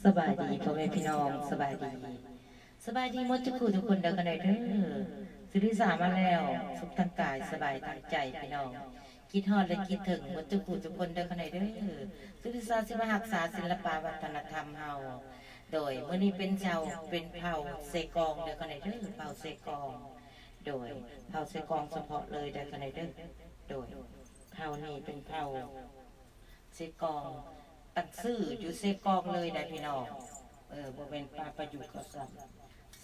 สบายดีพ่อแม่พี่น้องสบายดีหมดทุกคู่ทุกคนเด้อกันเลยเด้อสิริสามาแล้วสุขทางกายสบายทางใจพี่น้องคิดฮอดและคิดถึงหมดทุกคู่ทุกคนเด้อกันเลยเด้อสิริสาสิมารักษาศิลปวัฒนธรรมเฮาโดยมื้อนี้เป็นเผ่าเซกองเด้อกันเลยเด้อเผ่าเซกองโดยเผ่าเซกองเฉพาะเลยเด้อกันเลยเด้อโดยเผ่านี้เป็นเผ่าเซกองตั้งชื่ออยู่เซกองเลยได้พี่น้องบ่เป็นปลาประยุกต์ก็สั่น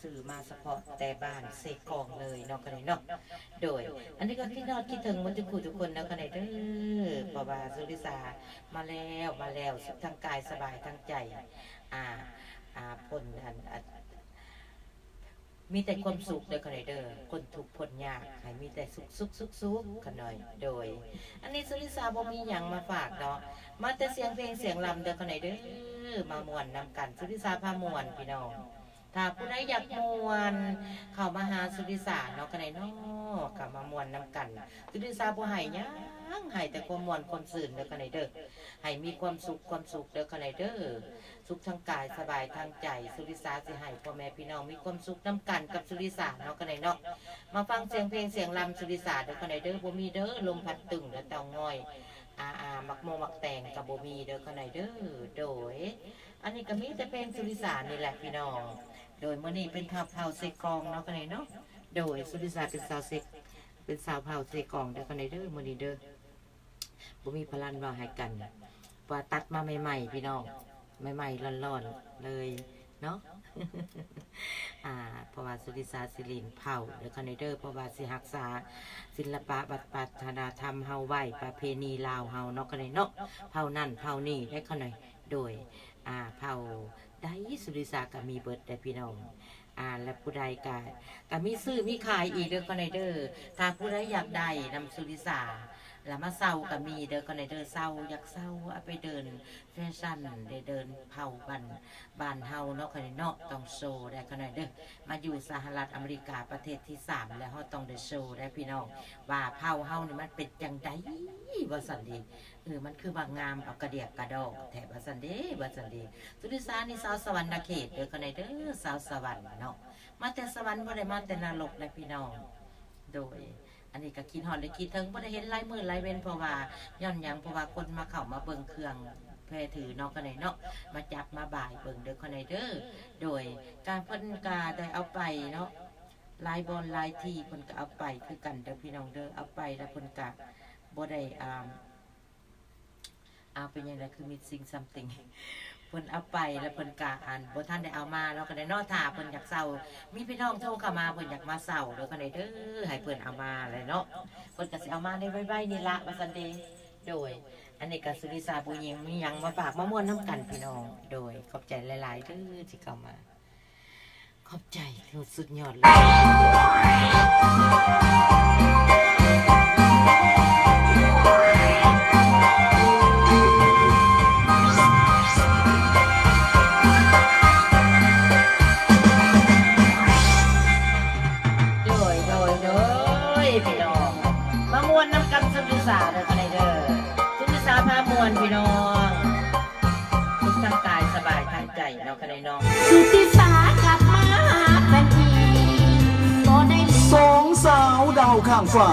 สื่อมาเฉพาะแต่บ้านเซกองเลยเนาะกันเลยเนาะโดยอันนี้ก็คิดนอดคิดถึงมันทุกคู่ทุกคนเนาะกันเลยเด้อเพราะว่าสุริสามาแล้วสุขทางกายสบายทางใจพ้นมีแต่ความสุขเด้อกันเลยเด้อคนทุกข์พ้นยากให้มีแต่สุขกันหน่อยโดยอันนี้สุริสาบ่มีหยังมาฝากเนาะมาแต่เสียงเพลงเสียงรำเด้อกันเลยเด้อมาม่วนนำกันสุริสาพาม่วนพี่น้องถ้าผู้ใดอยากม่วนเข้ามาหาสุริสาเนาะกันเลยเนาะกลับมาม่วนนำกันสุริสาบ่ให้หยังให้แต่ความม่วนความซื่นเด้อกันเลยเด้อให้มีความสุขเด้อกันเลยเด้อสุขทางกายสบายทางใจสุริสาสิให้พ่อแม่พี่น้องมีความสุขน้ำกันกับสุริสาเนาะกันเลยเนาะมาฟังเสียงเพลงเสียงรำสุริสาเด้อกันเลยเด้อบ่มีเด้อลมพัดตึงและเตาง่อยมักโมมักแตงกับบ่มีเด้อกันเลยเด้อโดยอันนี้ก็มีแต่เพลงสุริสานี่แหละพี่น้องโดยเมื่อนี้เป็นเผ่าเซกองเนาะกันเลยเนาะโดยสุริสาเป็นสาวเผ่าเซกองเด้อกันเลยเด้อเมื่อนี้เด้อบ่มีพลันว่าให้กันว่าตัดมาใหม่ๆพี่น้องใหม่ๆร้อนๆเลยเนาะ เพราะว่าสุริสาสิรินเผ่าเด้อกันเลยเด้อเพราะว่าสิรักษาศิลปะวัฒนธรรมเฮาไว้ประเพณีลาวเฮาเนาะกันเลยเนาะเผ่านั่นเผ่านี่ได้ขน่อยโดยเผ่าได้สุริสาก็มีเบิดได้พี่น้องและผู้ใดก็มีซื้อมีขายอีกเด้อกันเลยเด้อถ้าผู้ใดอยากได้นำสุริสาแล้วมาเศร้าก็มีเด้อกันเลยเด้อเศร้าอยากเศร้าเอาไปเดินแฟชั่นได้เดินเผาบ้านเฮาเนาะกันเลยเนาะต้องโชว์ได้กันเลยเด้อมาอยู่สหรัฐอเมริกาประเทศที่3แล้วเฮาต้องได้โชว์ได้พี่น้องว่าเผาเฮานี่มันเป็นจังได๋ว่าซั่นดีมันคือบางงามเอากระเดียกกระดอกแถบว่าซั่นเด้ว่าซั่นดีสุริสานี่สาวสวรรค์เขตเด้อกันเลยเด้อสาวสวรรค์เนาะมาแต่สวรรค์บ่ได้มาแต่นรกเลยพี่น้องโดยอันนี้ก็คิดฮอดได้คิดถึงบ่ได้เห็นลายมือลายเว้นเพราะว่าย้อนหยังเพราะว่าคนมาเข้ามาเบิ่งเครื่องแพร่ถือเนาะกันเนาะมาจับมาบ่ายเบิ่งเด้อกันเด้อโดยการเพิ่นก็ได้เอาไปเนาะลายบอลลายที่เพิ่นก็เอาไปคือกันเด้อพี่น้องเด้อเอาไปแล้วเพิ่นก็บ่ได้เป็นยังไงคือมีสิ่ง something เพิ่นเอาไปแล้วเพิ่นกะบ่ทันได้เอามาแล้วก็ได้นอถ้าเพิ่นอยากเซามีพี่น้องโทรเข้ามาเพิ่นอยากมาเซาเด้อก็ได้เด้อให้เพิ่นเอามาเลยเนาะเพิ่นก็สิเอามาในไว้ๆนี่ละว่าซั่นเด้โดยอันนี้ก็สุริสาผู้หญิงมีหยังมาฝากมาม่วนน้ำกันพี่น้องโดยขอบใจหลายๆเด้อที่เข้ามาขอบใจสุดยอดเลยพี่น้องมาม่วนน้ำกันสุริสาเด้อกันเลยเด้อสุริสาพาม่วนพี่น้องทุกทางกายสบายทางใจเนาะกันเลยน้องสุริสากลับมาเป็นทีก็ได้สองสาวดาวข้างฟ้า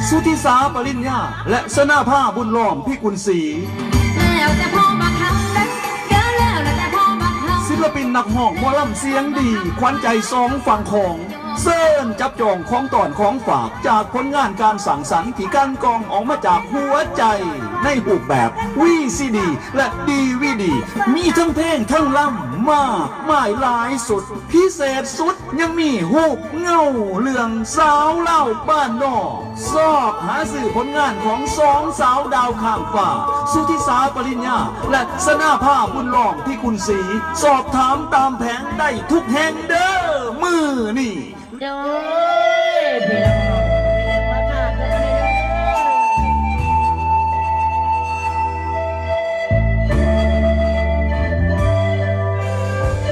สุธิสาปริญญาและสนาภาบุญล้อมพิกุลศรีแล้วแต่พ่อมาทำนั้นเยอะแล้วแต่พ่อมาทำศิลปินนักห้องหมอลำเสียงดีขวัญใจสองฝั่งของเซิร์นจับจองของตอนของฝากจากผลงานการสั่งสรรค์ที่การกองออกมาจากหัวใจในรูปแบบVCD และDVD มีทั้งเพลงทั้งล่ำมากมายหลายสุดพิเศษสุดยังมีหูปเงาเรื่องสาวเล่าบ้านนอกสอบหาสื่อผลงานของสองสาวดาวข้างฟ้าสุธิสาปริญญาและสนาภาบุญล้อมพิกุลศรีสอบถามตามแผงได้ทุกแห่งเด้อมือนี่โดยพี่น้องมาฝากกันเลย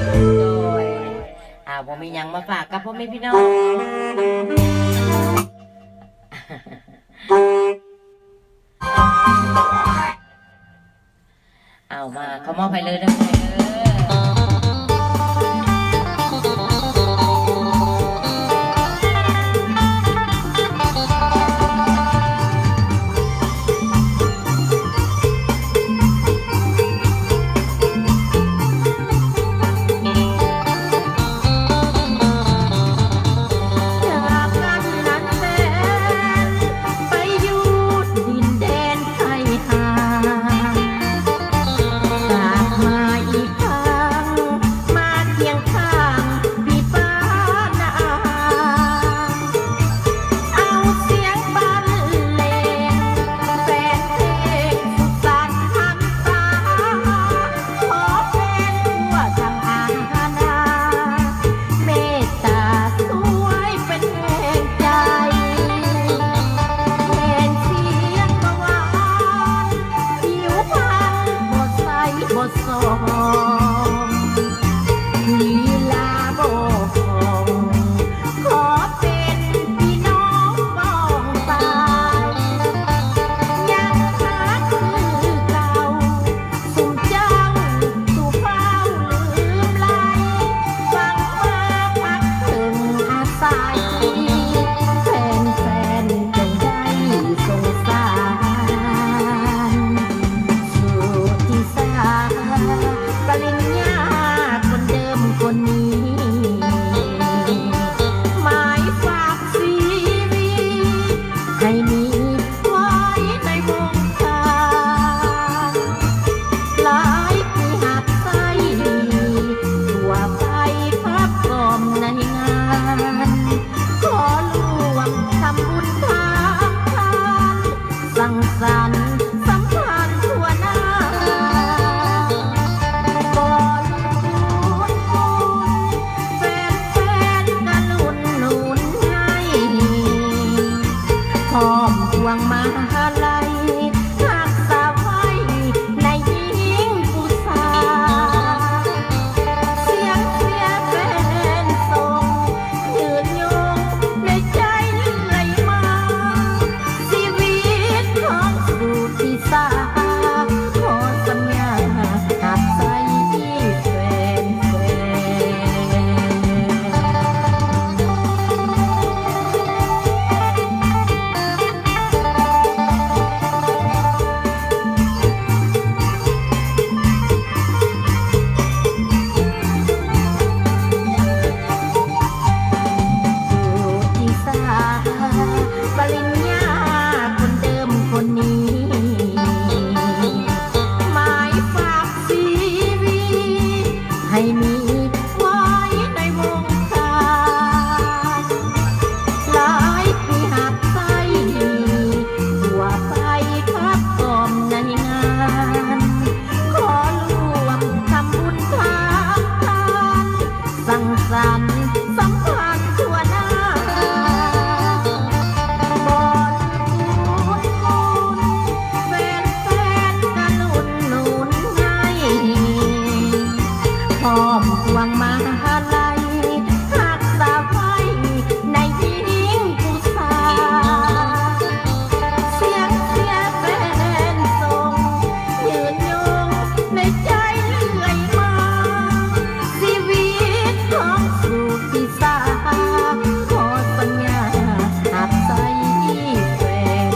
โดยบ่มีหยังมาฝากกับพ่อแม่พี่น้องเอามาเขามอบให้เลยนะเด้อ องลีลาโบของขอเป็นพี่น้องบ้องตายยังหาคือเก่าสุ่มเจ้าสู่เฝ้าลืมไหลฟังมาพักถึงอาศัยแฟนๆจงได้สงสารสู่ที่สาปริญญาคนเดิมคนนี้ หมายฝากชีวิตให้มีไว้ในวงการหลายปีหักไส้ทั่วไปพับกล่อมในงานขอร่วมทำบุญทางทานสังสรรค์สัมพันธ์ทั่วหน้าก่อนบุญแฟนๆกันหนุนให้พร้อมพวงมาลัยรักษาไว้ในยิ่งผู้สาเสียงแฟนส่งยืนยงในใจเรื่อยมาชีวิตของสู่ที่สาขอสัญญาหักใจแฟนสู่ที่สาปริญญาคนเดิมคนนี้ หมายฝากชีวิตให้มีไว้ในวงการหลายปีหักไส้ทั่วไปครับกล่อมในงานขอร่วมทำบุญทางทานสังสรรค์สัมพันธ์ทั่วหน้าก่อนบุญแฟนๆกันหนุนให้พร้อมพวงมาลัยรักษาไว้ในยิ่งผู้สาเสียงแฟนส่งยืนยงในใจเรื่อยมาชีวิตของสู่ที่สาขอสัญญาหักใจแฟน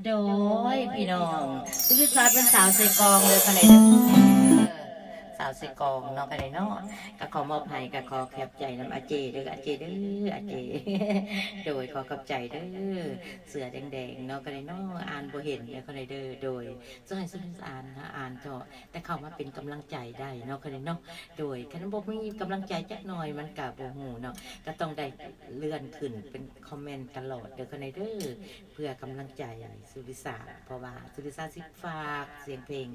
โดยพี่น้องสุริศาเป็นสาวใส่กองเลยคนไหนเด้อสาวใส่กองเน้องกันเลยเนาะก็ขอมอบให้ก็ขอแคบใจน้ำอาเจเด้ออาเจเด้ออาเจ โดยขอขอบใจเด้อเสือแดงๆเนาะกันเลยเนาะอ่านบ่เห็นเนี่ยคนไหนเด้อโดยจะให้สุริศอ่านนะอ่านเถอะแต่เข้ามาเป็นกำลังใจได้เนาะกันเลยเนาะโดยคันบ่มีกำลังใจจักหน่อยมันก็บ่ฮู้เนาะก็ต้องได้เลื่อนขึ้นเป็นคอมเมนต์ตลอดเด้อคนไหนเด้อ เพื่อกำลังใจสุริศาเพราะว่าสุริศาสิฝากเสียงเพลง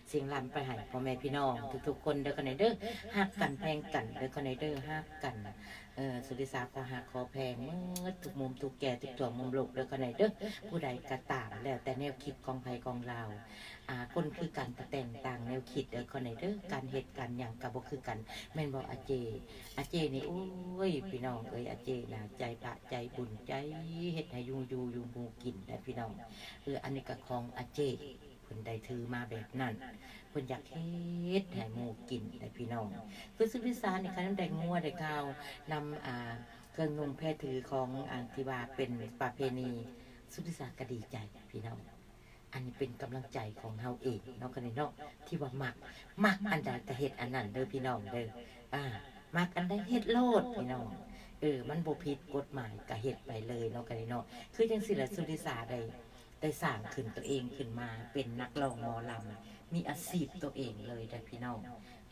เสียงรำไปให้พ่อแม่พี่น้องทุกๆคนเด้อคนไหนเด้อฮักกันแพงกันเด้อคนไหนเด้อฮักกันสุริศาขอฮักขอแพงเมื่อทุกมุมทุกแก่ทุกตัวมุมโลกเด้อคนไหนเด้อผู้ใดกระตามแล้วแต่แนวคิดของไผของเราคนคือกันแต่แต่งต่างแนวคิดเด้อคนไหนเด้อการเหตุการณ์อย่างกับบ่คือกันแม่นบอกอาเจนี่โอ้ยพี่น้องเอ้ยอาเจนะใจพระใจบุญใจเฮ็ดให้อยู่หมู่กินได้พี่น้องอันนี้ก็ของอาเจเพิ่นได้ถือมาแบบนั้นเพิ่นอยากเฮ็ดให้หมู่กินได้พี่น้องคือสุริศานี่คันได้งัวได้ข้าวนำเครื่องนุ่งแพรถือของที่ว่าเป็นประเพณีสุริศาก็ดีใจพี่น้อง อันนี้เป็นกำลังใจของเฮาเองเนาะกันเนาะที่ว่ามักอันใดก็เฮ็ดอันนั้นเด้อพี่น้องเด้อมักอันใดเฮ็ดโลดพี่น้องมันบ่ผิดกฎหมายก็เฮ็ดไปเลยเนาะกันเนาะคือจังซี่แหละสุริศาได้สร้างขึ้นตัวเองขึ้นมาเป็นนักร้องหมอลำมีอาชีพตัวเองเลยได้พี่น้อง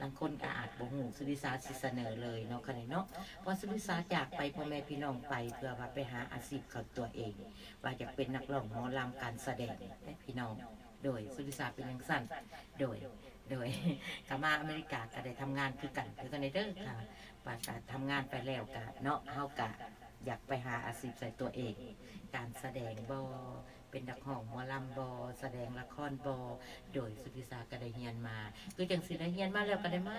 บางคนก็อาจบ่ฮู้สุริสาสิเสนอเลยเนาะค่ะเนาะเพราะสุริสาจากไปพ่อแม่พี่น้องไปเพื่อว่าไปหาอาชีพของตัวเองว่าอยากเป็นนักร้องหมอลำการแสดงให้พี่น้องโดยสุริสาเป็นอย่างสั้นโดยกลับมาอเมริกาก็ได้ทำงานคือกันคือกันในเด้อค่ะว่าการทำงานไปแล้วก็เนาะเฮาก็อยากไปหาอาชีพใส่ตัวเองการแสดงบ่เป็นนักร้องหมอลำบ่แสดงละครบ่โดยสุริสาก็ได้เรียนมาคือจังสิได้เรียนมาแล้วก็ได้มา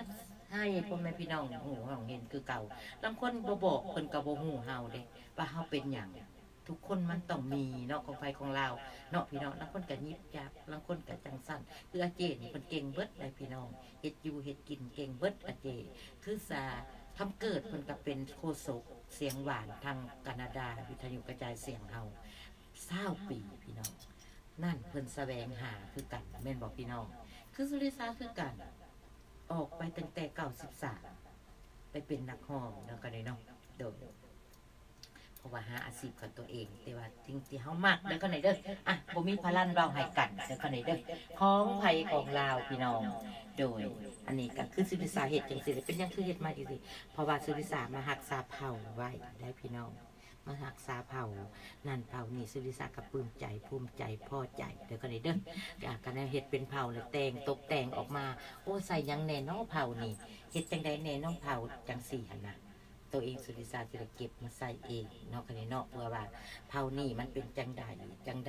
ให้พ่อแม่พี่น้องฮู้เฮาเห็นคือเก่าบางคนบ่บอกเพิ่นก็บ่ฮู้เฮาเด้ว่าเฮาเป็นหยังทุกคนมันต้องมีเนาะของไฟของเราเนาะพี่น้องบางคนก็ยิบยักบางคนก็จังสั้นคืออาเจนี่เพิ่นเก่งเบิดเลยพี่น้องเฮ็ดอยู่เฮ็ดกินเก่งเบิดอาเจคือสาทำเกิดเพิ่นก็เป็นโฆษกเสียงหวานทางแคนาดาวิทยุกระจายเสียงเฮา20 ปีพี่น้องนั่นเพิ่นแสวงหาคือกันแม่นบอกพี่น้องคือสุริสาคือกันออกไปตั้งแต่93ไปเป็นนักร้องแล้วก็ได้เนาะโดยเพราะว่าหาอาชีพของตัวเองแต่ว่าจริงที่เฮามักแล้วก็ไหนเด้ออ่ะบ่มีพลันเว้าให้กันแล้วก็ไหนเด้อของไผของลาวพี่น้องโดยอันนี้ก็คือสุริสาเฮ็ดจังซี่เป็นหยังคือเฮ็ดมาจังซี่เพราะว่าสุริสามารักษาเผ่าไว้ได้พี่น้องมารักษาเผ่านั่นเผ่านี่สุริสาก็ปลื้มใจภูมิใจพอใจแล้วก็ไหนเด้อก็ได้เฮ็ดเป็นเผ่าแล้วแต่งตกแต่งออกมาโอ้ใส่หยังแน่เนาะเผ่านี่เฮ็ดจังได๋แน่เนาะเผ่าจังซี่หั่นน่ะตัวเองสุริสาจะเก็บมาใส่เองเนาะกันเนาะเพื่อว่าเผ่านี่มันเป็นจังใ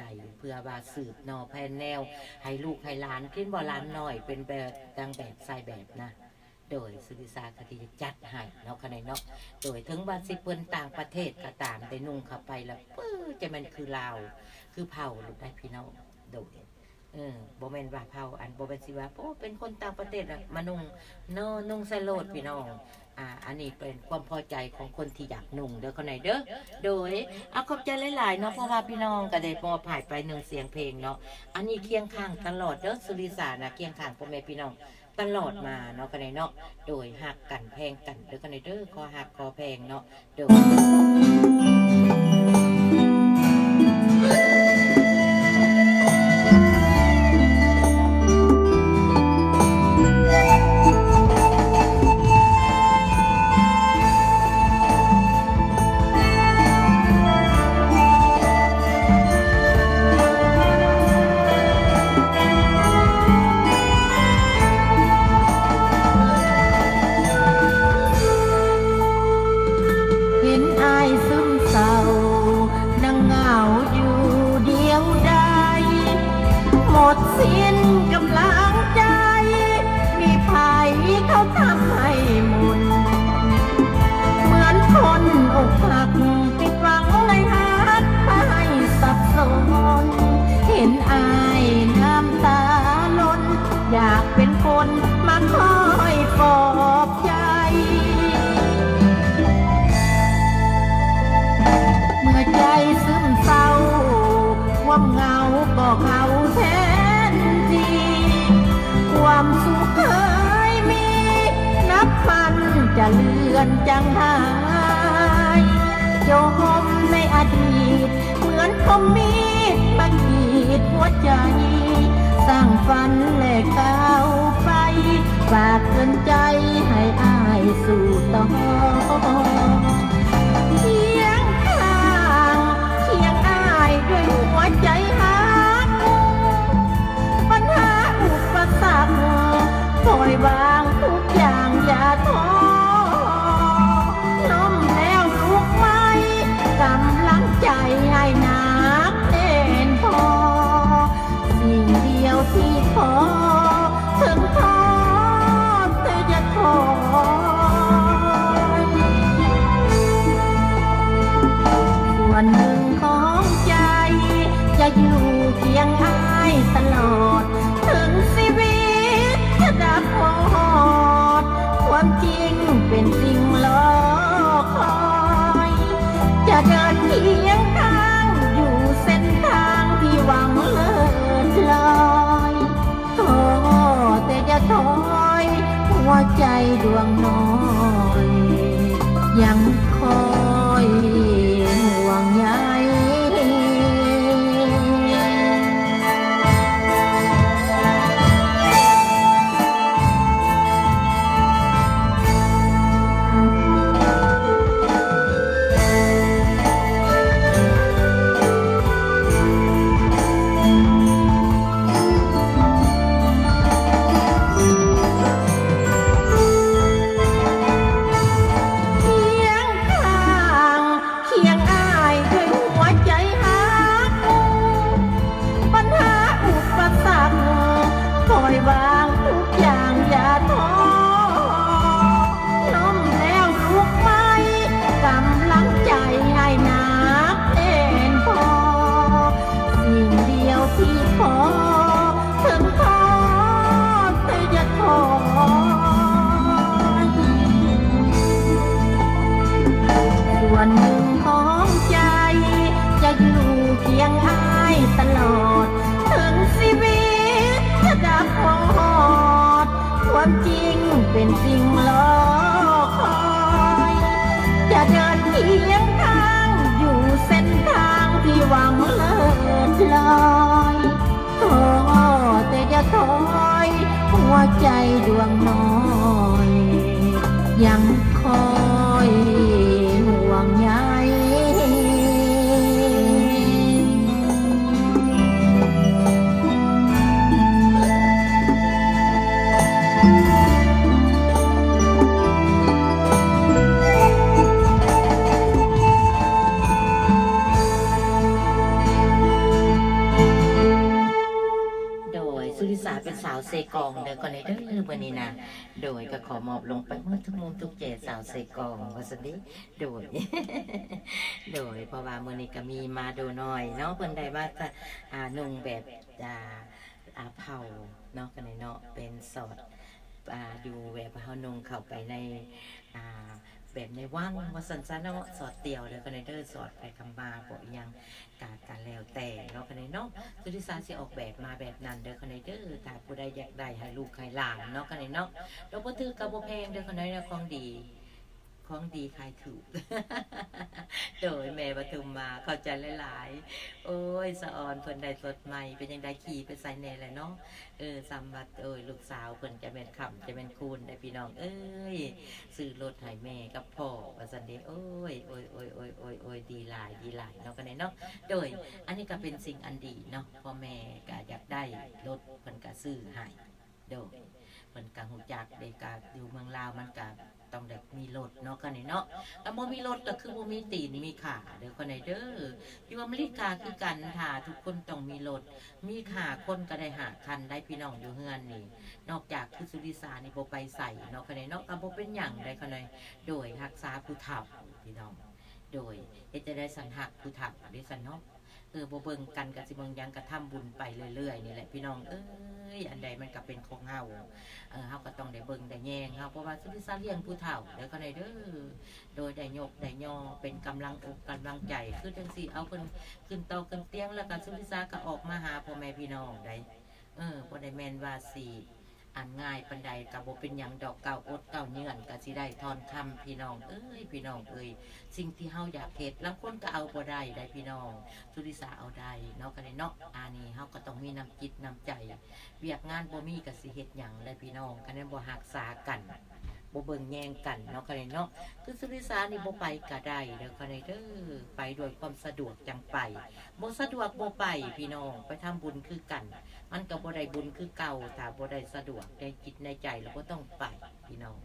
ดเพื่อว่าสืบนอแพนแนวให้ลูกให้หลานขึ้นบ่หลานน้อยเป็นแบบดังแบบใส่แบบนะโดยสุริสาก็ที่จะจัดให้เนาะกันเนาะโดยถึงว่าสิเพิ่นต่างประเทศก็ตามได้นุ่งเข้าไปแล้วจะมันคือลาวคือเผ่าลูกได้พี่น้องโดยบ่แม่นว่าเผ่าอันบ่เป็นสิว่าโอ้เป็นคนต่างประเทศมานุ่งใส่โลดพี่น้องอันนี้เป็นความพอใจของคนที่อยากนุ่งเด้อคนไหนเด้อโดยขอบใจหลายๆเนาะเพราะว่าพี่น้องก็ได้มอบผ่ายไป1เสียงเพลงเนาะอันนี้เคียงข้างตลอดเด้อสุริสานะเคียงข้างพ่อแม่พี่น้องตลอดมาเนาะกันไหนเนาะโดยหักกันแพงกันเด้อกันไหนเด้อคอหักคอแพงเนาะโดยสิ้นกำลังใจ มีภัยเขาทำให้หมุนเหมือนคนอกหักติดหวังในหักให้สับสนเห็นอายน้ำตาล้นอยากเป็นคนมาคอยปลอบใจเมื่อใจซึมเศร้าความเหงาก็เขาแท้ความสุขเคยมีนับพันจะเลือนจางหายโยมในอดีตเหมือนคมมีดมาขีดหัวใจสร้างฝันและก้าวไปฝากเตือนใจให้อายสู่ต่อเคียงข้างเคียงอายด้วยหัวใจหักปัญหาอุปสรรคปล่อยวางทุกอย่างอย่าท้อล้มแล้วลุกไหมกำลังใจให้หนักแน่นพอสิ่งเดียวที่ขอถึงท้อเธอจะคอยส่วนหนึ่งของใจจะอยู่เคียงอ้ายตลอดถึงชีวิตจะดับหอดความจริงเป็นสิ่งล้อคอยจะเดินเคียงข้างอยู่เส้นทางที่หวังเลิศลอยท้อแต่จะถอยหัวใจดวงน้อยยังคอยห่วงใย อยู่เคียงอ้ายตลอดถึงชีวิตจะพอดความจริงเป็นจริงรอคอยจะเดินเคียงทางอยู่เส้นทางที่หวังเลิศลอยท้อแต่จะถอยหัวใจดวงน้อยยังคอยห่วงใย โดยสุริสาเป็นสาวเซกองเด้อก่อนในเด้อวันนี้นะโดยก็ขอมอบลงไปเมื่อทุกมุมทุกเจสาวเซกองว่าสันนี้โดย โดยเพราะว่ามื้อนี้ก็มีมาดูหน่อยเนาะเพิ่นได้ว่าจะนุ่งแบบเผาเนาะกันเนาะเป็นสอดอยู่แบบเฮานุ่งเข้าไปในแบบในว่างว่าสันซะเนาะสอดเตี่ยวเลยกันในเด้อสอดไปคำบาบ่อีหยังการแล้วแต่เนาะกันในเนาะสุริสาสิออกแบบมาแบบนั้นเด้อกันในเด้อถ้าผู้ใดอยากได้ให้ลูกให้หลานเนาะกันในเนาะเราบ่ถือกับบ่แพงเด้อกันในของดีขายถูก โดยแม่ปทุมมาเข้าใจหลายๆโอ้ยสะออนเพิ่นได้สดใหม่เป็นยังได้ขี่ไปใส่แน่แหละเนาะสำบัดลูกสาวเพิ่นจะเป็นคำจะเป็นคูณได้พี่น้องซื้อรถให้แม่กับพ่อว่าซั่นเด้โอ้ยดีหลายเนาะกันเนาะโดยอันนี้ก็เป็นสิ่งอันดีเนาะพ่อแม่ก็อยากได้รถเพิ่นก็ซื้อให้โดยเพิ่นก็ฮู้จักได้ก็อยู่เมืองลาวมันก็ต้องได้มีรถเนาะกันเนาะแต่บ่มีรถก็คือบ่มีตีนมีขาเด้อคนไหนเด้ออยู่อเมริกาคือกันถ้าทุกคนต้องมีรถมีขาคนก็ได้หาคันได้พี่น้องอยู่เฮือนนี่นอกจากคือสุริสานี่บ่ไปใส่เนาะคนไหนเนาะก็บ่เป็นหยังได้คนไหนโดยรักษาผู้เฒ่าพี่น้องโดยเฮ็ดจะได้สันหักผู้เฒ่าได้สันเนาะบ่เบิ่งกันก็สิเบิ่งหยังก็ทำบุญไปเรื่อยๆนี่แหละพี่น้องอันใดมันก็เป็นของเฮาเฮาก็ต้องได้เบิ่งได้แยงเฮาเพราะว่าสุริสาเลี้ยงผู้เฒ่าเด้อคนไหนเด้อโดยได้ยกได้ย่อเป็นกำลังอกกำลังใจคือจังซี่เอาเพิ่นขึ้นโตขึ้นเตียงแล้วก็สุริสาก็ออกมาหาพ่อแม่พี่น้องได้บ่ได้แม่นว่าสิอันง่ายปันใดกับบ่เป็นหยังดอกเก่าอดเก่าเงื่อนก็สิได้ทอนคำพี่น้องพี่น้องสิ่งที่เฮาอยากเฮ็ดลางคนก็เอาบ่ได้พี่น้องสุริสาเอาได้เนาะกันเนาะอันนี้เฮาก็ต้องมีน้ำจิตน้ำใจเวียกงานบ่มีก็สิเฮ็ดหยังได้พี่น้องกันบ่รักษากันบ่เบิ่งแย่งกันเนาะกันเนาะคือสุริสานี่บ่ไปก็ได้เด้อกันเด้อไปด้วยความสะดวกจังไปบ่สะดวกบ่ไปพี่น้องไปทำบุญคือกันมันก็บ่ได้บุญคือเก่าถ้าบ่ได้สะดวกในจิตในใจเราก็ต้องไปพี่น้อง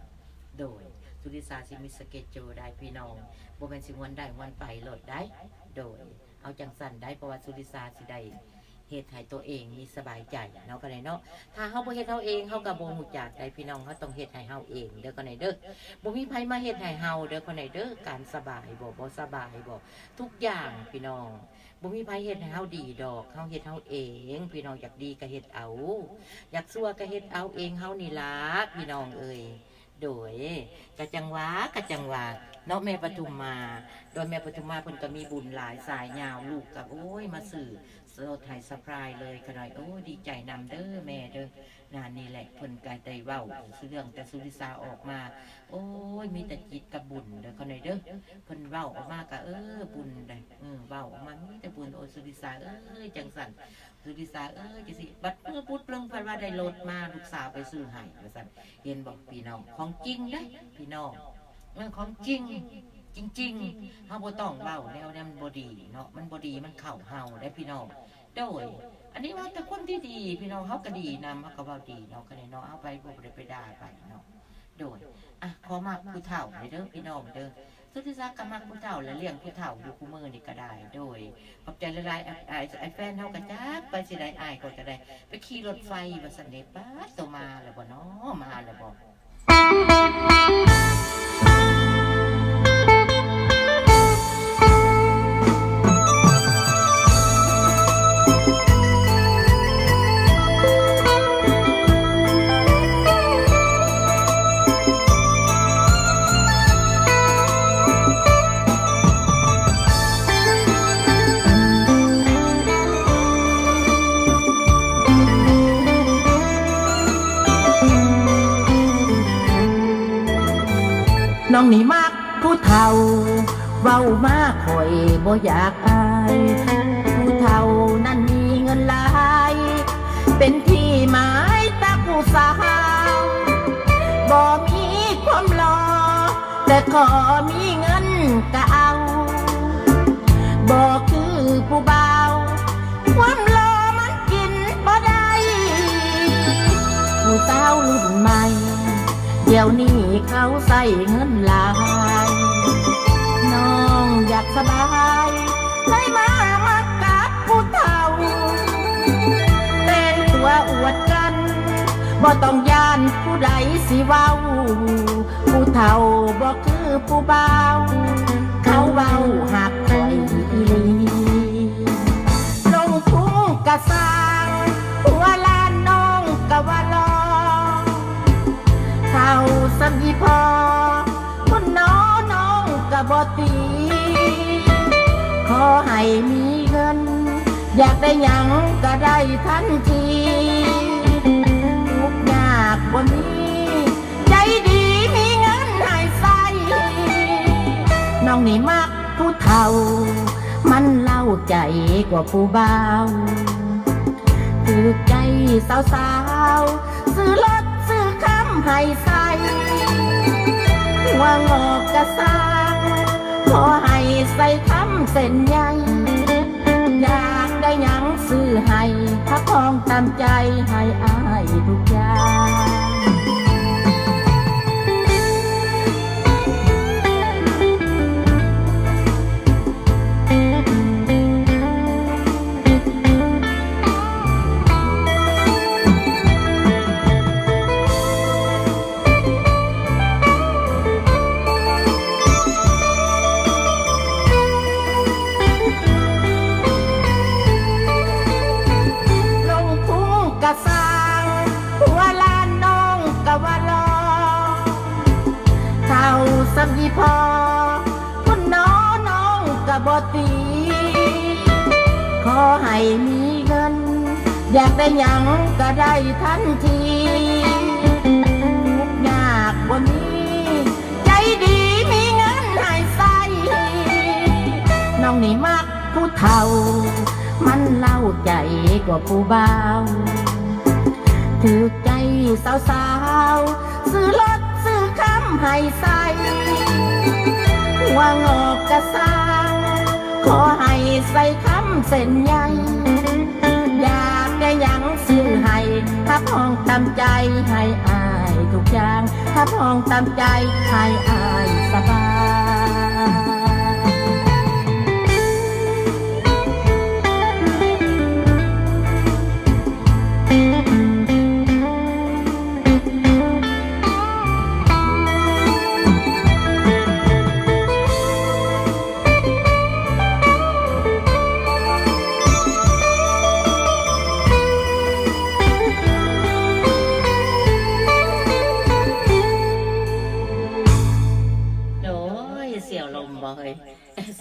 โดยสุริสาสิมีสเกจโจได้พี่น้องบ่แม่นสิวันได้วันไปโลดได้โดยเอาจังสั่นได้เพราะว่าสุริสาสิได้เฮ็ดให้ตัวเองมีสบายใจเนาะก็ได้เนาะถ้าเฮาบ่เฮ็ดเฮาเองเฮาก็บ่ฮู้จักได้พี่น้องเฮาต้องเฮ็ดให้เฮาเองเด้อก็ได้เด้อบ่มีไผมาเฮ็ดให้เฮาเด้อก็ได้เด้อการสบายบ่สบายบ่ทุกอย่างพี่น้องบ่มีไผเฮ็ดให้เฮาดีดอกเฮาเฮ็ดเฮาเองพี่น้องอยากดีก็เฮ็ดเอาอยากชั่วก็เฮ็ดเอาเองเฮานี่ล่ะพี่น้องโดยกะจังหวะเนาะแม่ปทุมมาโดยแม่ปทุมมาเพิ่นก็มีบุญหลายสายยาวลูกก็มาสื่อโลดไทยสปรายเลยก็ได้ดีใจนำเด้อแม่เด้องานนี้แหละเพิ่นก็ได้เว้าเรื่องแต่สุริสาออกมามีแต่จิตกับบุญเด้อคนไหนเด้อเพิ่นเว้าออกมาก็บุญได้เว้าออกมามีแต่บุญสุริสาจังสั่นสุริสาจังสิบัดเมื่อพุทธเพิ่นว่าได้รถมาลูกสาวไปซื้อให้ว่าซั่นเห็นบอกพี่น้องของจริงเด้พี่น้องของจริงเฮาบ่ต้องเว้าแล้วมันบ่ดีเนาะมันบ่ดีมันเข้าเฮาได้พี่น้องโดยอันนี้ว่าแต่คนที่ดีพี่น้องเฮาก็ดีนำเฮาก็เว้าดีเนาะก็ได้เนาะเอาไปบ่ได้ไปด่าไปเนาะโดยขอมักผู้เฒ่าเด้อพี่น้องเด้อสุริสาก็มักผู้เฒ่าและเลี้ยงผู้เฒ่าอยู่คู่มือนี่ก็ได้โดยขอบใจหลายๆไอ้แฟนเฮาก็จักไปสิได้อ้ายก็จะได้ไปขี่รถไฟว่าซั่นเด้ป๊าดโตมาแล้วบ่เนาะมาแล้วบ่ นี่มักผู้เฒ่าเว้ามาข่อยบ่อยากอายผู้เฒ่านั้นมีเงินหลายเป็นที่หมายตาผู้สาวบ่มีความหล่อแต่ขอมีเงินก็เอาบ่คือผู้บ่าวความหล่อมันกินบ่ได้ผู้สาวรุ่นใหม่เดี๋ยวนี้เขาใส่เงินหลายน้องอยากสบายเลยมากับผู้เฒ่าแต่งตัวอวดกันบ่ต้องย่านผู้ใดสิเว้าผู้เฒ่าบ่คือผู้บ่าวเขาเว้าหักคอยอีหลีลงทุ่งกะสร้างหัวลานน้องกะว่าลอเฒ่าสำอีพอคนน้องกะบ่ตีขอให้มีเงินอยากได้หยังก็ได้ทันทีทุกยากบ่มีใจดีมีเงินให้ใส่น้องนี่มักผู้เฒ่ามันเล่าใจกว่าผู้บ่าวถือใจสาวๆซื้อรถซื้อคำให้ใส่หัวงอกกะสร้างขอให้ใส่คำเส้นใยอยากได้หยังซื้อให้พระพองตามใจให้อายทุกอย่างสำอีพอคนน้องกะบ่ตีขอให้มีเงินอยากได้หยังก็ได้ทันทีทุกยากบ่มีใจดีมีเงินให้ใส่น้องนี่มักผู้เฒ่ามันเล่าใจกว่าผู้บ่าวถือใจสาวๆซื้อรถซื้อคำให้ใส่หัวงอกกะสร้างขอให้ใส่คำเส้นใยอยากได้หยังซื้อให้ถ้าพองตามใจให้อายทุกอย่างถ้าพองตามใจให้อายสบาย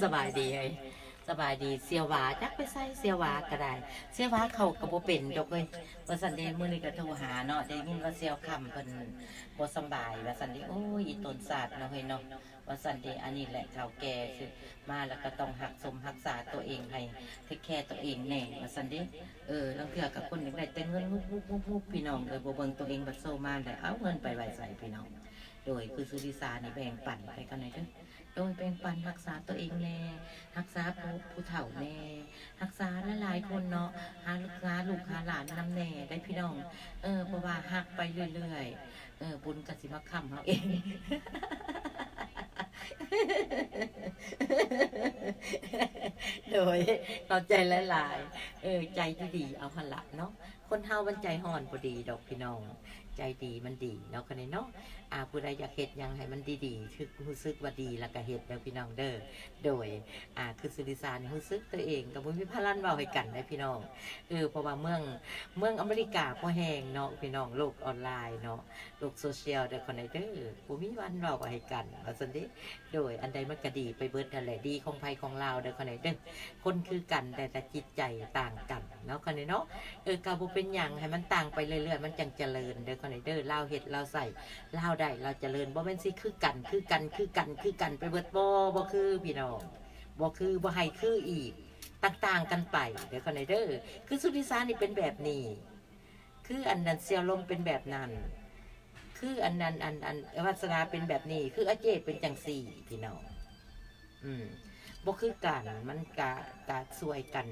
สบายดีเลยสบายดีเสียวหวาจักไปใส่เสียวหวาก็ได้เสียวหวาเขากระโบเป็นดอกเลยวันสันเดย์มื้อนี้ก็โทรหาเนาะได้ยินว่าเสียวคำเพิ่นบ่สบายวันสันเดย์โอ้ยอีต้นศาสตร์เนาะเฮ้ยเนาะวันสันเดย์อันนี้แหละเฒ่าแก่คือมาแล้วก็ต้องหักสมรักษาตัวเองให้เทคแคร์ตัวเองแน่วันสันเดย์ลางเทื่อกับคนอยากได้แต่เงินมุกพี่น้องบ่เบิ่งตัวเองบัดโซมาได้เอาเงินไปไว้ใส่พี่น้องโดยคือสุริสานี่แบ่งปันไปกันหน่อยเด้อโดยแบ่งปันรักษาตัวเองแน่รักษาผู้เฒ่าแน่รักษาหลายๆคนเนาะรักษาลูกหาหลานนำแน่ได้พี่น้องเพราะว่าหักไปเรื่อยๆบุญกสิมาคำเขาเอง โดยเราใจหลายๆใจดีเอาหันละเนาะคนเฮามันใจห่อนพอดีดอกพี่น้องใจดีมันดีเนาะคนนี้เนาะผู้ใดอยากเฮ็ดยังให้มันดีๆคือรู้สึกว่าดีแล้วก็เฮ็ดเด้อพี่น้องเด้อโดยคือสุริสานรู้สึกตัวเองกับมุ้ยพลันเว้าให้กันได้พี่น้องเพราะว่าเมืองอเมริกาพอแห้งเนาะพี่น้องโลกออนไลน์เนาะโลกโซเชียลเด้อคนไหนเด้อบ่มีวันเว้าให้กันว่าซั่นเด้โดยอันใดมันก็ดีไปเบิดนั่นแหละดีของไผของลาวเด้อคนไหนเด้อคนคือกันแต่จิตใจต่างกันเนาะคนนี้เนาะก็บ่เป็นหยังให้มันต่างไปเรื่อยๆมันจังเจริญเด้อ คนเด้อลาวเฮ็ดลาวใส่ลาวได้เราเจริญบ่แม่นสิคือกันไปเบิดบ่คือพี่น้องบ่คือบ่ให้คืออีกต่างๆกันไปเดี๋ยวคนเด้อคือสุทธิสารนี่เป็นแบบนี้คืออันนั้นเสียลมเป็นแบบนั้นคืออันนั้นอันวัสนาเป็นแบบนี้คืออาเจเป็นจังสี่พี่น้องบ่คือกันมันกะสวยกัน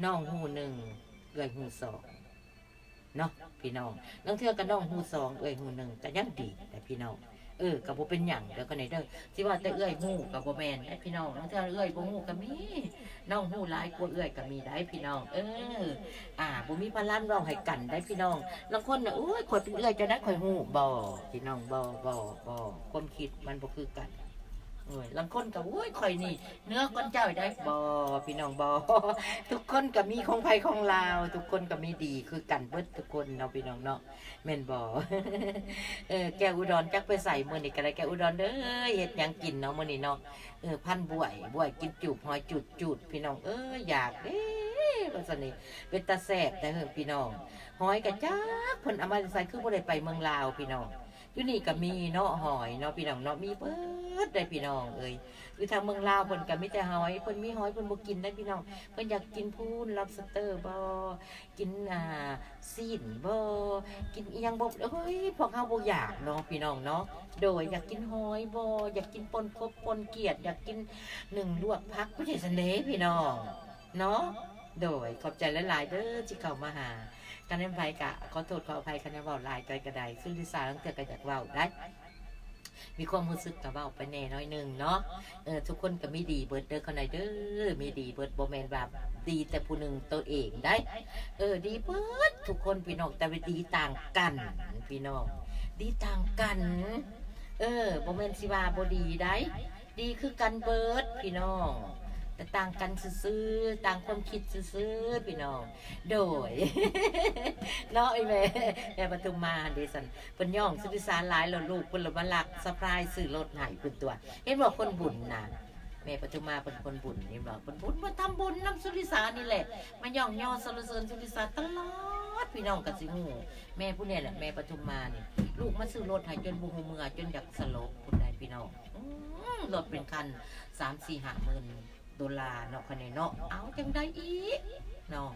น้องหูหนึ่งเอื้อยหูสองเนาะพี่น้องลางเทื่อก็น้องหูสองเอื้อยหูหนึ่งก็ยังดีแต่พี่น้องก็บ่เป็นหยังเดี๋ยวกันไหนเด้อสิว่าแต่เอื้อยหูก็บ่แม่นได้พี่น้องลางเทื่อเอื้อยบ่หูก็มีน้องหูหลายกว่าเอื้อยก็มีได้พี่น้องบ่มีพลันร้องให้กันได้พี่น้องบางคนน่ะโอ้ยข่อยเป็นเอื้อยจะได้ข่อยหูบ่พี่น้องบ่ความคิดมันบ่คือกันบางคนก็โอ้ยข่อยนี่เนื้อก้นเจ้าได้บ่พี่น้องบ่ทุกคนก็มีของไผของลาวทุกคนก็มีดีคือกันเบิดทุกคนเนาะพี่น้องเนาะแม่นบ่แก้วอุดรจักไปใส่มื้อนี้ก็ได้แก้วอุดรเด้อเฮ็ดหยังกินเนาะมื้อนี้เนาะพันบ่วยกินจูบหอยจุดพี่น้องอยากเด้ว่าซั่นนี่เป็นตาแซ่บแต่พี่น้องหอยก็จักเพิ่นเอามาใส่คือบ่ได้ไปเมืองลาวพี่น้องอยู่นี่ก็มีเนาะหอยเนาะพี่น้องเนาะมีเบิดได้พี่น้องคือทางเมืองลาวเพิ่นก็มีแต่หอยเพิ่นมีหอยเพิ่นบ่กินได้พี่น้องเพิ่นอยากกินพูน lobster บ่กินซีนบ่กินอีหยังบ่พวกเฮาบ่อยากเนาะพี่น้องเนาะโดยอยากกินหอยบ่อยากกินปนกบปนเกียดอยากกินหนึ่งลวกผักบ่ใช่ซั่นเด้พี่น้องเนาะโดยขอบใจหลายๆเด้อที่เข้ามาหากันนำไผกะขอโทษขออภัยคันเว้าหลายใจก็ได้ซึ่งที่สาตั้งแต่ก็อยากเว้าได้มีความรู้สึกก็เว้าไปแน่น้อยนึงเนาะทุกคนก็มีดีเบิดเด้อคนใดเด้อมีดีเบิดบ่แม่นว่าดีแต่ผู้หนึงตัวเองได้ดีเบิดทุกคนพี่น้องแต่ว่าดีต่างกันพี่น้องดีต่างกันบ่แม่นสิว่าบ่ดีได้ดีคือกันเบิดพี่น้องแต่ต่างกันซื่อๆต่างความคิดซื่อๆพี่น้องโดยเนาะไอ้แม่ปทุมมาเดซันเพิ่นย่องสุทธิสารหลายแล้วลูกเพิ่นละมาลักสะพรายซื้อรถให้เพิ่นตัวเห็นบอกคนบุญน่ะแม่ปทุมมาเป็นคนบุญนี่บอกคนบุญมาทำบุญนำสุทธิสารนี่แหละมาย่องย่อสรรเสริญสุทธิสารตลอดพี่น้องก็สิฮู้แม่ผู้นี้แหละแม่ปทุมมานี่ลูกมาซื้อรถให้จนบ่ฮู้เมื่อจนอยากสลบพุ่นได้พี่น้องรถเป็นคัน 3-4-5 หมื่นดอลลาร์เนาะคะแนนเนาะเอาจังได้อีกเนาะ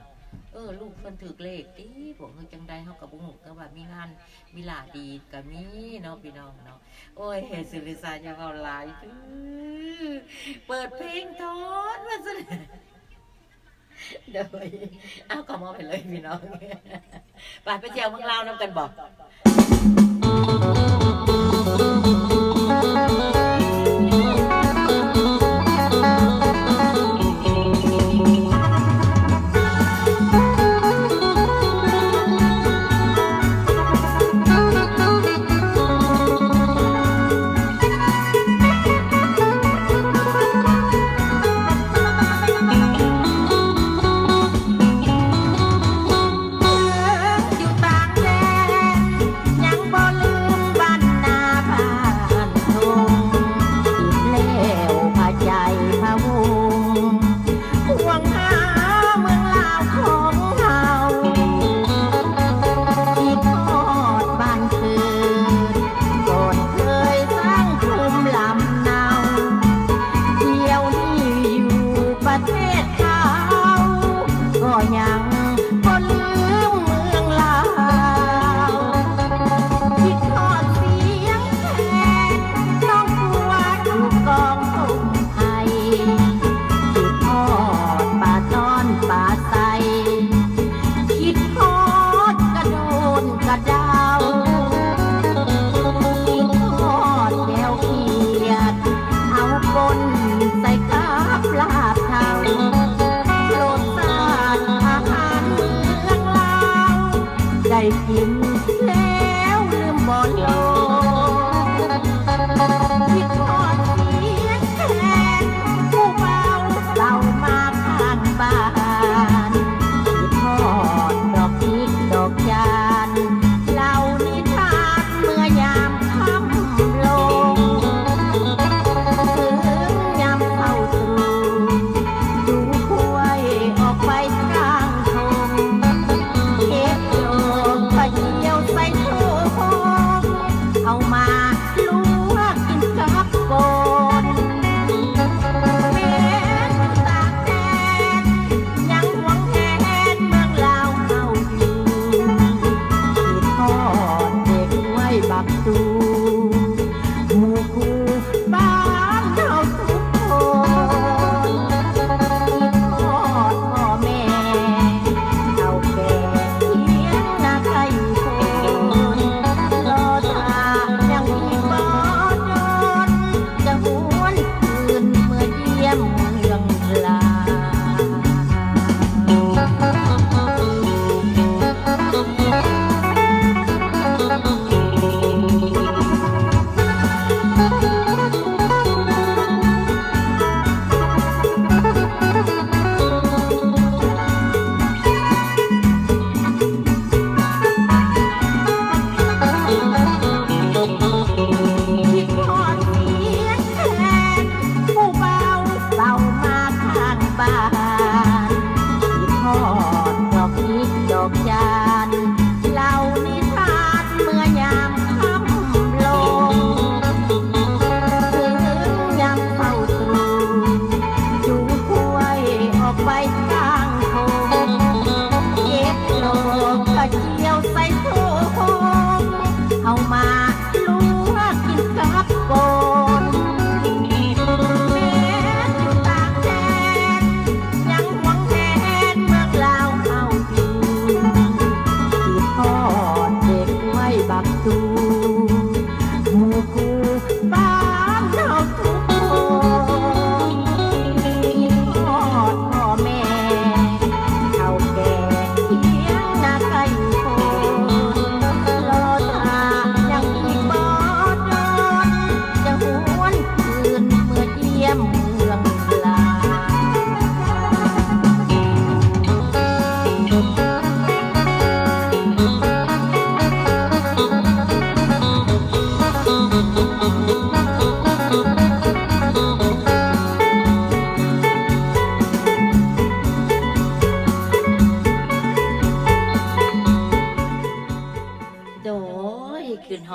ลูกเพิ่นถือเลขติบอกจังได้เฮาก็บ่ฮู้ก็ว่ามีงานมีลาดีก็มีเนาะพี่น้องเนาะโอ้ยสุริศาอย่าเว้าหลายเปิดเพลงทอนว่าซั่นเด้อเอาก็มาไปเลยพี่น้องไปเที่ยวเมืองลาวนำกันบ่ท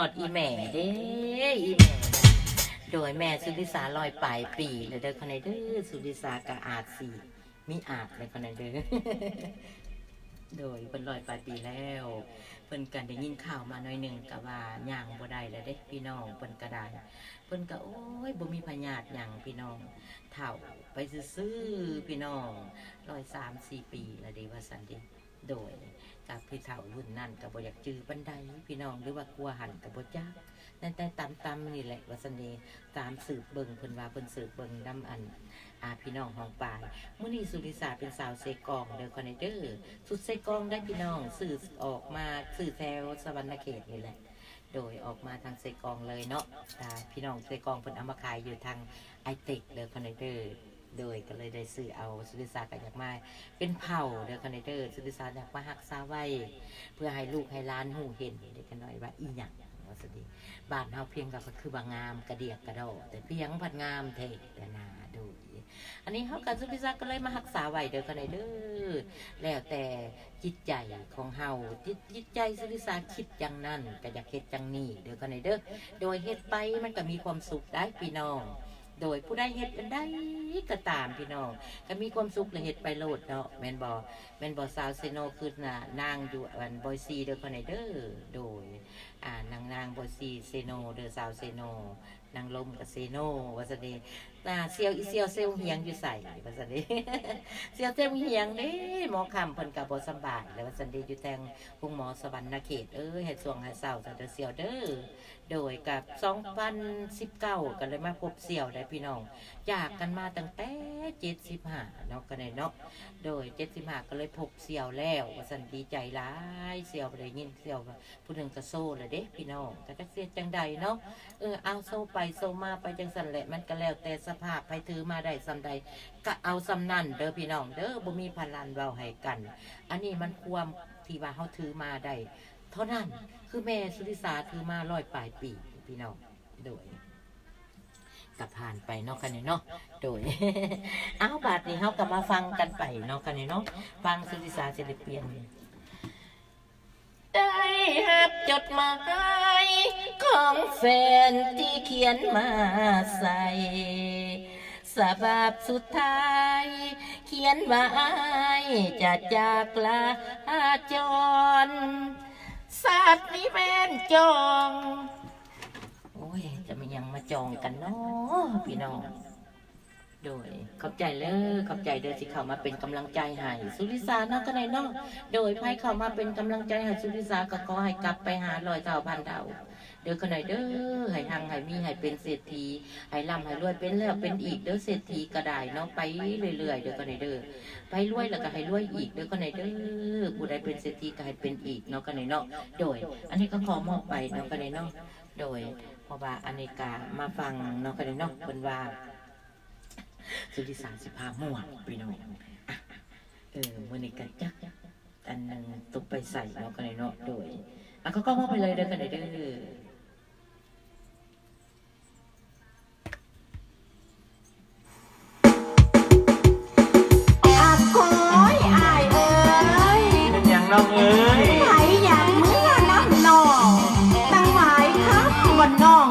อดอีแม่เด้อีแม่นะโดยแม่สุริสาลอยปลายปีเลยเด้อคนไหนเด้อสุริสากะอาจสีมีอาจเลยคนไหนเด้อ โดยเพิ่นลอยปลายปีแล้วเพิ่นกันได้ยินข่าวมาหน่อยหนึ่งกับว่าย่างบ่ได้แล้วเด้พี่น้องเพิ่นก็ได้เพิ่นก็โอ้ยบ่มีพญาติหยังพี่น้องเฒ่าไปซื่อๆพี่น้อง103-4 ปีแล้วเด้ว่าซั่นเด้โดยกับพี่เฒ่ารุ่นนั้นก็บ่อยากจื้อปานใดพี่น้องหรือว่ากลัวหันก็บ่จักแต่ตำนี่แหละว่าซั่นเด้ตามสืบเบิ่งเพิ่นว่าเพิ่นสืบเบิ่งนำอันพี่น้องของป่ายมื้อนี้สุริศาเป็นสาวเซกองเด้อคอนเด้อสุดเซกองได้พี่น้องสื่อออกมาสื่อแถวสวรรณเขตนี่แหละโดยออกมาทางเซกองเลยเนาะพี่น้องเซกองเพิ่นเอามาขายอยู่ทางไอเทคเด้อคอนเด้อโดยก็เลยได้ซื้อเอาสุริศาก็อยากมาเป็นเผ่าเด้อคอนเด้อสุริศาอยากมารักษาไว้เพื่อให้ลูกให้หลานฮู้เห็นได้กันหน่อยว่าอีหยังว่าสิบ้านเฮาเพียงก็คือบางงามกระเดียกกระโดดแต่เพียงพัดงามเท่แต่นาดูอันนี้เขากับสุริศาก็เลยมารักษาไว้เด้อกันเด้อแล้วแต่จิตใจของเฮาจิตใจสุริศาคิดจังนั้นก็อยากเฮ็ดจังนี้เด้อกันเด้อโดยเฮ็ดไปมันก็มีความสุขได้พี่น้องโดยผู้ใดเฮ็ดกันได้ก็ตามพี่น้องก็มีความสุขและเฮ็ดไปโลดเนาะแม่นบ่สาวเซโนคือน่ะนางอยู่อันบอยซีเด้อกันเด้อโดยนางบอยซีเซโนเด้อสาวเซโนนางลมกับเซโนว่าซั่นเด้เซียวอีเซียวเซลเฮียงอยู่ใส่ว่าซั่นเด้ เซียวเซลเฮียงเด้หมอคำเพิ่นก็บ่สำบายแล้วว่าซั่นเด้อยู่แทงพุงหมอสวรรณเขตเฮ็ดสวงหาเช้าซะเด้อเซียวเด้อโดยกับ2019ก็เลยมาพบเซียวได้พี่น้องจากกันมาตั้งแต่75เนาะกันเนาะโดย75ก็เลยพบเซียวแล้วว่าซั่นดีใจหลายเซียวบ่ได้ยินเซียวผู้นึงก็โซ่แล้วเด้พี่น้องก็จักเสียจังใดเนาะเอาโซ่ไปโซ่มาไปจังซั่นแหละมันก็แล้วแต่สภาพไปถือมาได้ซำใดก็เอาซำนั้นเด้อพี่น้องเด้อบ่มีพลันเว้าให้กันอันนี้มันความที่ว่าเฮาถือมาได้เท่านั้นคือแม่สุริศาถือมา100ปลายปีพี่น้องโดยกับผ่านไปเนาะกันเนาะโดย เอาบาดนี้เฮาก็มาฟังกันไปเนาะกันเนาะฟังสุริศาจะได้เปลี่ยนได้รับจดหมายของแฟนที่เขียนมาใส่สภาพสุดท้ายเขียนว่าอ้ายจะจากลาจรศาสตร์นี้เป็นจองโอ้ยจะมายังมาจองกันเนาะพี่น้องโดยขอบใจเลยขอบใจเด้อที่เข้ามาเป็นกำลังใจให้สุริศาเนาะก็ได้เนาะโดยไพ่เข้ามาเป็นกำลังใจให้สุริศาก็ขอให้กลับไปหา100 เท่าพันเท่าเด้อก็ได้เด้อให้หังให้มีให้เป็นเศรษฐีให้ร่ำให้รวยเป็นแล้วเป็นอีกเด้อเศรษฐีก็ได้เนาะไปเรื่อยๆเด้อก็ได้เด้อไปรวยแล้วก็ให้รวยอีกเด้อก็ได้เด้อผู้ใดเป็นเศรษฐีก็ให้เป็นอีกเนาะก็ได้เนาะโดยอันนี้ก็ขอมอบไปเนาะก็ได้เนาะโดยเพราะว่าอเนกามาฟังเนาะก็ได้เนาะเพิ่นว่าสุริศา15ม่วงพี่น้องมื้อนี้ก็จักอันนึงตุกไปใส่เนาะก็ได้เนาะโดยก็มอบไปเลยเด้อก็ได้เด้อโอ้ยอายเอ้ย เป็นอย่างน้องเอ้ย ไผอยากเมื่อน้ำนองตั้งหลายครั้งวันน้อง